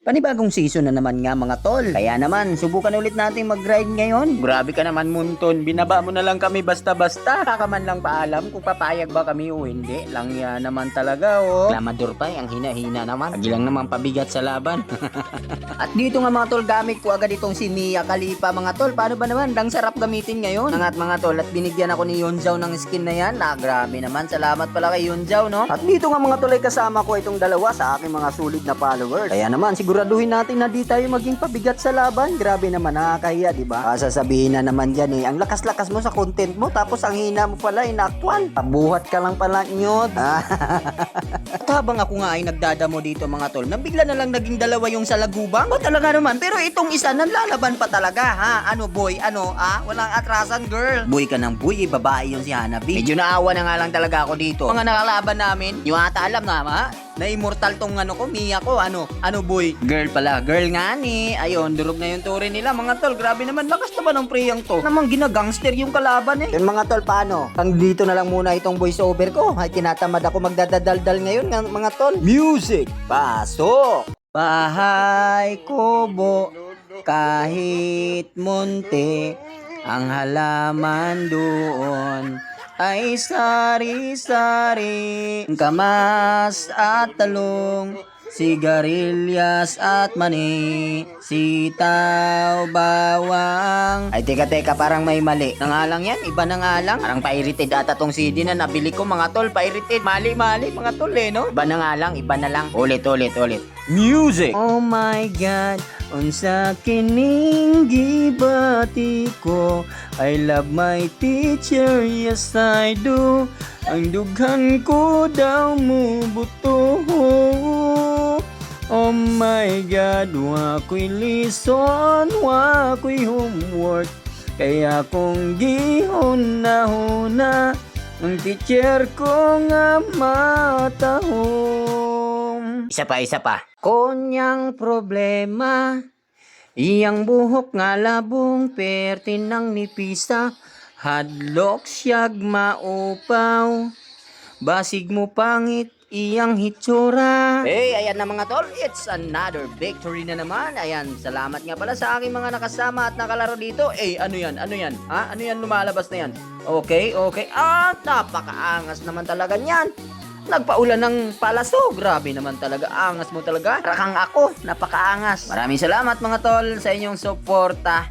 Panibagong season na naman nga mga tol. Kaya naman, subukan ulit natin mag-ride ngayon. Grabe ka naman, Munton. Binaba mo na lang kami basta-basta. Kakaman lang paalam kung papayag ba kami o hindi. Lang yan naman talaga, oh. Klamador pa, ang hina-hina naman. Lagi lang naman pabigat sa laban. At dito nga mga tol, gamit ko agad itong si Mia Khalifa mga tol. Paano ba naman? Ang sarap gamitin ngayon. Angat mga tol, at binigyan ako ni Yunzao ng skin na yan. Grabe naman. Salamat pala kay Yunzao, no? At dito nga mga tol ay kasama ko itong dalawa sa aking mga sulit na followers. Kaya naman, siguraduhin natin na di tayo maging pabigat sa laban. Grabe naman, nakakahiya, di ba? Sasabihin na naman dyan eh, ang lakas-lakas mo sa content mo, tapos ang hina mo pala inaktual. Pabuhat ka lang pala nyod. At habang ako nga ay nagdadamo dito mga tol, nabigla na lang naging dalawa yung sa lagubang. O talaga naman, pero itong isa nanlalaban pa talaga, ha? Ano boy, ano, walang atrasan girl. Boy ka ng boy, babae yun si Hanabi. Medyo naawa na nga lang talaga ako dito. Mga nakalaban namin, yung ata alam na ha? Na immortal tong ano ko, Mia ko, ano boy? Girl pala. Girl nga ni, ayun, durog na yung turin nila mga tol. Grabe naman, lakas naman ng priyang to. Namang ginagangster yung kalaban eh. Yung mga tol, paano? Hang dito na lang muna itong voice over ko. Ay, tinatamad ako magdadaldal ngayon mga tol. Music, pasok! Bahay kubo, kahit munti, ang halaman doon ay sari-sari, kamas at talong, sigarilyas at mani, sitaw, bawang. Ay teka, parang may mali. Nangalang yan, iba na nga lang. Parang pa-irrited ata tong CD na nabili ko mga tol, pa-irrited. Mali mga tol eh, no? Iba na nga lang, iba na lang. Ulit. Music! Oh my God, unsa kining gibati ko, I love my teacher, yes I do. Ang dughan ko daw mo buto. Oh my God, wako'y lison, wako'y homework, kaya kong gihuna-huna ang teacher ko nga matahom. Isa pa. Konyang problema, iyang buhok nga labong pertin ng nipisa, hadlok siyag maupaw, basig mo pangit iyang hitsura. Hey, ayan na mga tol, it's another victory na naman. Ayan, salamat nga pala sa aking mga nakasama at nakalaro dito. Ano yan? Ha? Ano yan lumalabas na yan? Okay. Napakaangas naman talaga niyan. Nagpaulan ng palaso. Grabe naman talaga. Angas mo talaga. Rakang ako. Napakaangas. Maraming salamat mga tol sa inyong suporta.